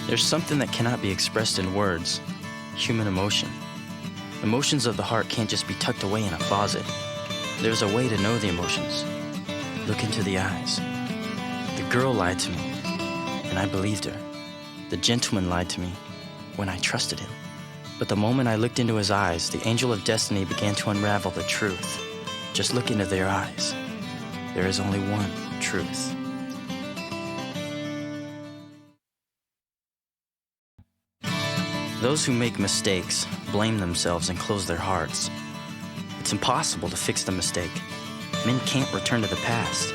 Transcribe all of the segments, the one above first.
There's something that cannot be expressed in words, human emotion. Emotions of the heart can't just be tucked away in a closet. There's a way to know the emotions. Look into the eyes. The girl lied to me, and I believed her. The gentleman lied to me when I trusted him. But the moment I looked into his eyes, the angel of destiny began to unravel the truth. Just look into their eyes. There is only one truth. Those who make mistakes blame themselves and close their hearts. It's impossible to fix the mistake. Men can't return to the past.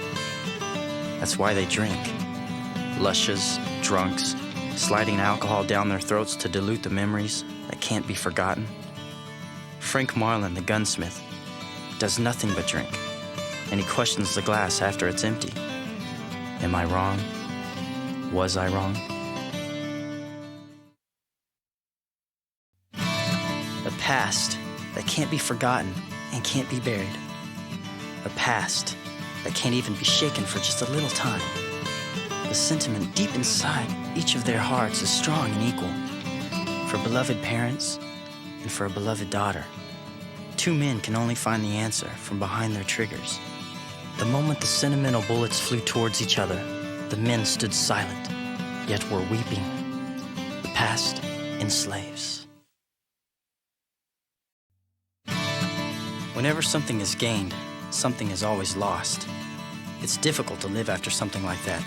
That's why they drink. Luscious, drunks, sliding alcohol down their throats to dilute the memories that can't be forgotten. Frank Marlin, the gunsmith, does nothing but drink, and he questions the glass after it's empty. Am I wrong? Was I wrong? A past that can't be forgotten and can't be buried. A past that can't even be shaken for just a little time. The sentiment deep inside each of their hearts is strong and equal. For beloved parents and for a beloved daughter. Two men can only find the answer from behind their triggers. The moment the sentimental bullets flew towards each other, the men stood silent, yet were weeping. The past enslaves. Whenever something is gained, something is always lost. It's difficult to live after something like that.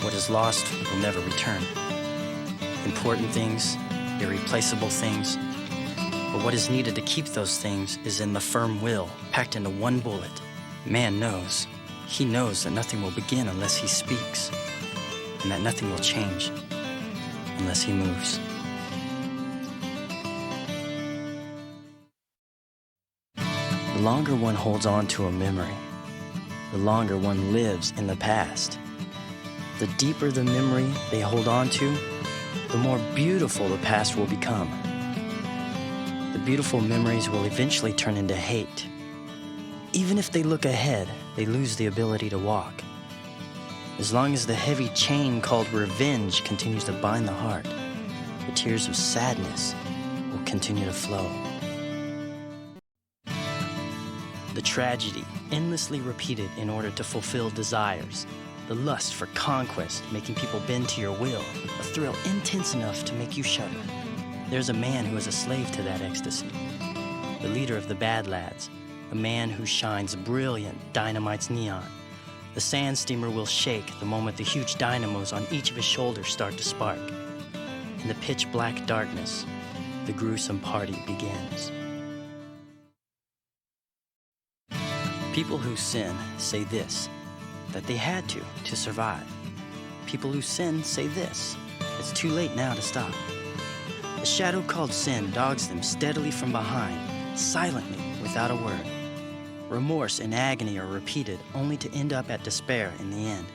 What is lost will never return. Important things, irreplaceable things. But what is needed to keep those things is in the firm will, packed into one bullet. Man knows. He knows that nothing will begin unless he speaks, and that nothing will change unless he moves. The longer one holds on to a memory, the longer one lives in the past. The deeper the memory they hold on to, the more beautiful the past will become. The beautiful memories will eventually turn into hate. Even if they look ahead, they lose the ability to walk. As long as the heavy chain called revenge continues to bind the heart, the tears of sadness will continue to flow. The tragedy, endlessly repeated in order to fulfill desires. The lust for conquest, making people bend to your will. A thrill intense enough to make you shudder. There's a man who is a slave to that ecstasy. The leader of the bad lads. A man who shines brilliant dynamite's neon. The sand steamer will shake the moment the huge dynamos on each of his shoulders start to spark. In the pitch black darkness, the gruesome party begins. People who sin say this, that they had to survive. People who sin say this, it's too late now to stop. A shadow called sin dogs them steadily from behind, silently, without a word. Remorse and agony are repeated only to end up at despair in the end.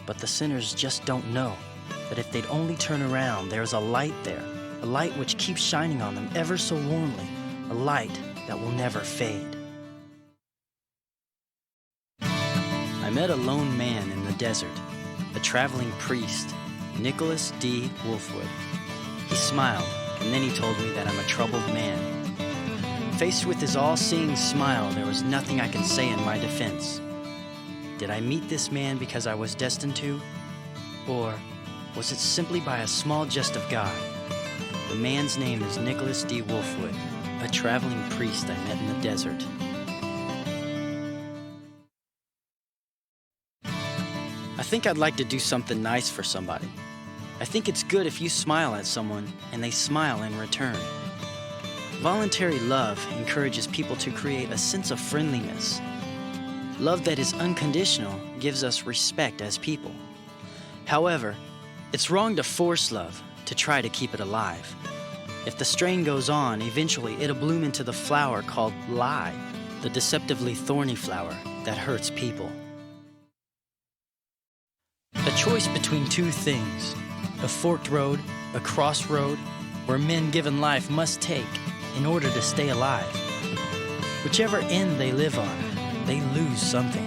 But the sinners just don't know that if they'd only turn around, there's a light there, a light which keeps shining on them ever so warmly, a light that will never fade. I met a lone man in the desert, a traveling priest, Nicholas D. Wolfwood. He smiled, and then he told me that I'm a troubled man. Faced with his all-seeing smile, there was nothing I can say in my defense. Did I meet this man because I was destined to? Or was it simply by a small jest of God? The man's name is Nicholas D. Wolfwood, a traveling priest I met in the desert. I think I'd like to do something nice for somebody. I think it's good if you smile at someone and they smile in return. Voluntary love encourages people to create a sense of friendliness. Love that is unconditional gives us respect as people. However, it's wrong to force love to try to keep it alive. If the strain goes on, eventually it'll bloom into the flower called lie, the deceptively thorny flower that hurts people. A choice between two things, a forked road, a crossroad, where men given life must take in order to stay alive. Whichever end they live on, they lose something.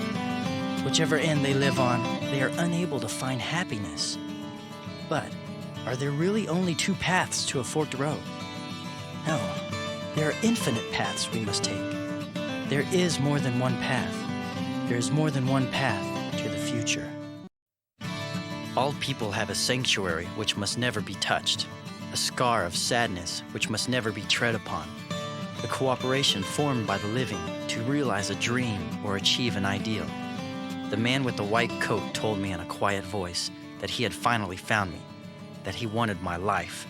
Whichever end they live on, they are unable to find happiness. But Are there really only two paths to a forked road? No, there are infinite paths we must take. There is more than one path. There is more than one path to the future. All people have a sanctuary which must never be touched, a scar of sadness which must never be tread upon, a cooperation formed by the living to realize a dream or achieve an ideal. The man with the white coat told me in a quiet voice that he had finally found me, that he wanted my life.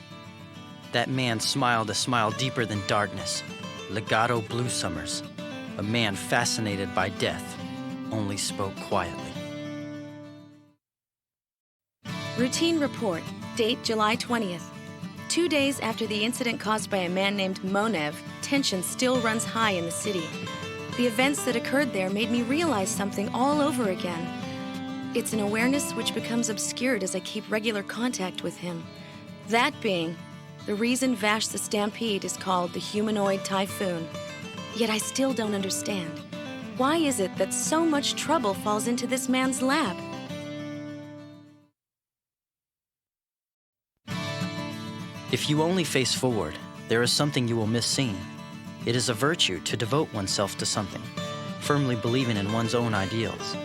That man smiled a smile deeper than darkness, legato blue summers. A man fascinated by death only spoke quietly. Routine report, date July 20th. 2 days after the incident caused by a man named Monev, tension still runs high in the city. The events that occurred there made me realize something all over again. It's an awareness which becomes obscured as I keep regular contact with him. That being, the reason Vash the Stampede is called the humanoid typhoon. Yet I still don't understand. Why is it that so much trouble falls into this man's lap? If you only face forward, there is something you will miss seeing. It is a virtue to devote oneself to something, firmly believing in one's own ideals.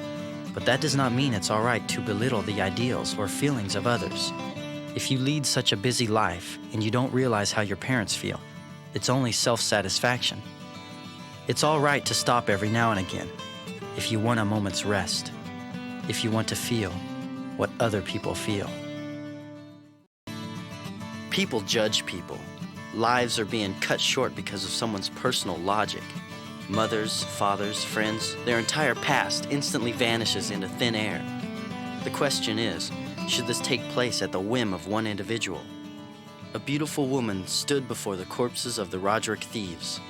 But that does not mean it's all right to belittle the ideals or feelings of others. If you lead such a busy life and you don't realize how your parents feel, it's only self-satisfaction. It's all right to stop every now and again, if you want a moment's rest, if you want to feel what other people feel. People judge people. Lives are being cut short because of someone's personal logic. Mothers, fathers, friends, their entire past instantly vanishes into thin air. The question is, should this take place at the whim of one individual? A beautiful woman stood before the corpses of the Roderick thieves.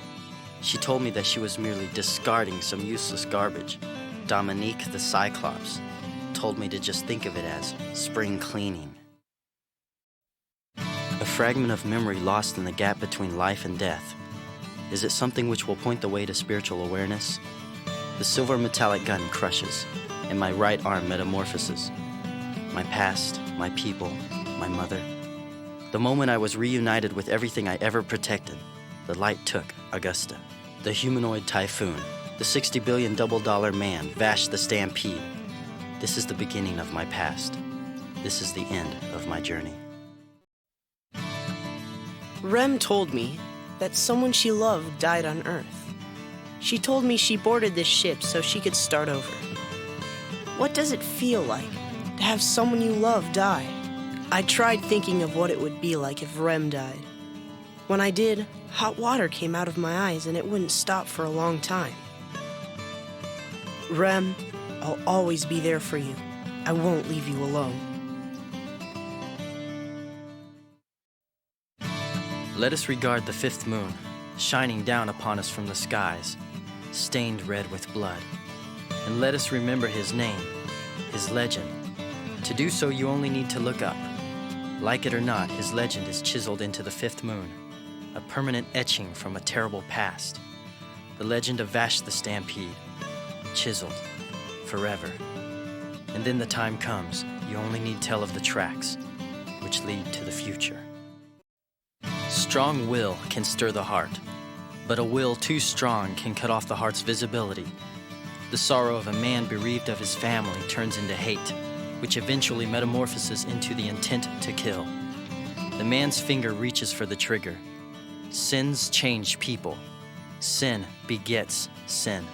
She told me that she was merely discarding some useless garbage. Dominique the Cyclops told me to just think of it as spring cleaning. A fragment of memory lost in the gap between life and death. Is it something which will point the way to spiritual awareness? The silver metallic gun crushes, and my right arm metamorphoses. My past, my people, my mother. The moment I was reunited with everything I ever protected, the light took Augusta. The humanoid typhoon, the $60 billion double-dollar man, Vash the Stampede. This is the beginning of my past. This is the end of my journey. Rem told me that someone she loved died on Earth. She told me she boarded this ship so she could start over. What does it feel like to have someone you love die? I tried thinking of what it would be like if Rem died. When I did, hot water came out of my eyes and it wouldn't stop for a long time. Rem, I'll always be there for you. I won't leave you alone. Let us regard the fifth moon, shining down upon us from the skies, stained red with blood. And let us remember his name, his legend. To do so, you only need to look up. Like it or not, his legend is chiseled into the fifth moon, a permanent etching from a terrible past. The legend of Vash the Stampede, chiseled forever. And then the time comes, you only need tell of the tracks, which lead to the future. Strong will can stir the heart, but a will too strong can cut off the heart's visibility. The sorrow of a man bereaved of his family turns into hate, which eventually metamorphoses into the intent to kill. The man's finger reaches for the trigger. Sins change people. Sin begets sin.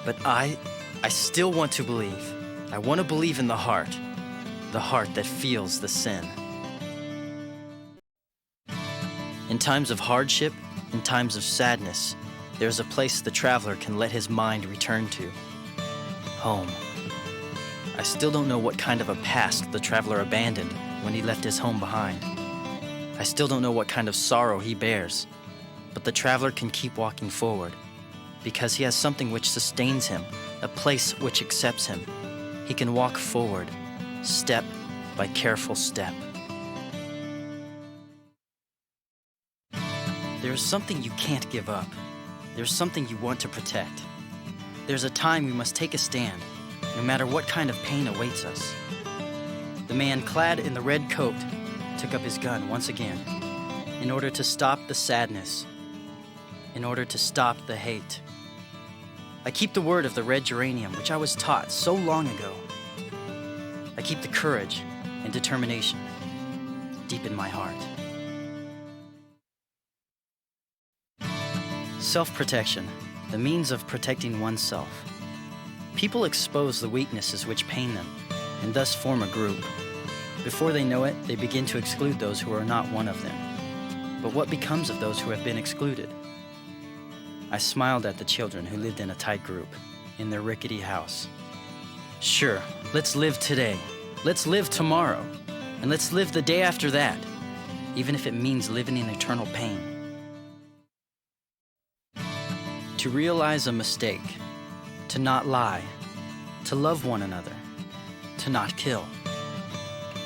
But I still want to believe. I want to believe in the heart that feels the sin. In times of hardship, in times of sadness, there's a place the traveler can let his mind return to. Home. I still don't know what kind of a past the traveler abandoned when he left his home behind. I still don't know what kind of sorrow he bears, but the traveler can keep walking forward because he has something which sustains him, a place which accepts him. He can walk forward, step by careful step. There's something you can't give up. There's something you want to protect. There's a time we must take a stand, no matter what kind of pain awaits us. The man clad in the red coat took up his gun once again, in order to stop the sadness, in order to stop the hate. I keep the word of the red geranium, which I was taught so long ago. I keep the courage and determination deep in my heart. Self-protection, the means of protecting oneself. People expose the weaknesses which pain them, and thus form a group. Before they know it, they begin to exclude those who are not one of them. But what becomes of those who have been excluded? I smiled at the children who lived in a tight group, in their rickety house. Sure, let's live today. Let's live tomorrow. And let's live the day after that, even if it means living in eternal pain. To realize a mistake, to not lie, to love one another, to not kill.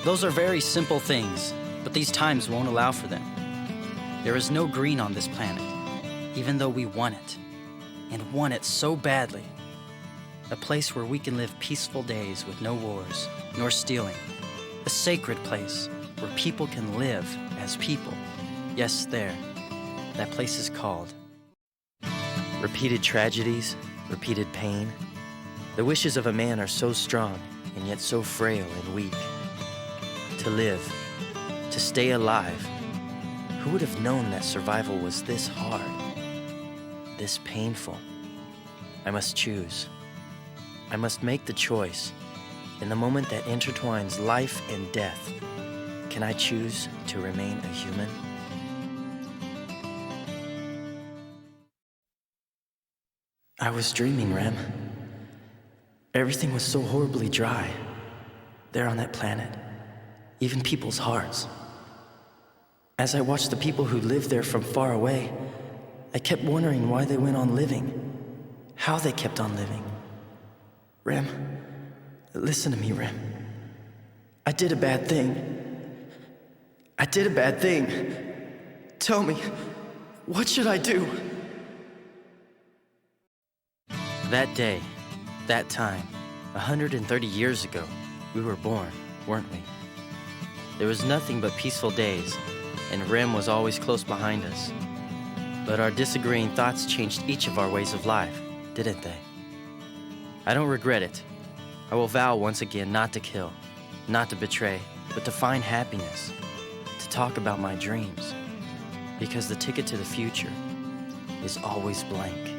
Those are very simple things, but these times won't allow for them. There is no green on this planet, even though we want it, and want it so badly. A place where we can live peaceful days with no wars, nor stealing. A sacred place where people can live as people. Yes, there. That place is called. Repeated tragedies, repeated pain. The wishes of a man are so strong and yet so frail and weak. To live, to stay alive. Who would have known that survival was this hard, this painful? I must choose. I must make the choice. In the moment that intertwines life and death, can I choose to remain a human? I was dreaming, Rem. Everything was so horribly dry. There on that planet, even people's hearts. As I watched the people who lived there from far away, I kept wondering why they went on living, how they kept on living. Rem, listen to me, Rem. I did a bad thing. I did a bad thing. Tell me, what should I do? That day, that time, 130 years ago, we were born, weren't we? There was nothing but peaceful days, and Rem was always close behind us. But our disagreeing thoughts changed each of our ways of life, didn't they? I don't regret it. I will vow once again not to kill, not to betray, but to find happiness, to talk about my dreams, because the ticket to the future is always blank.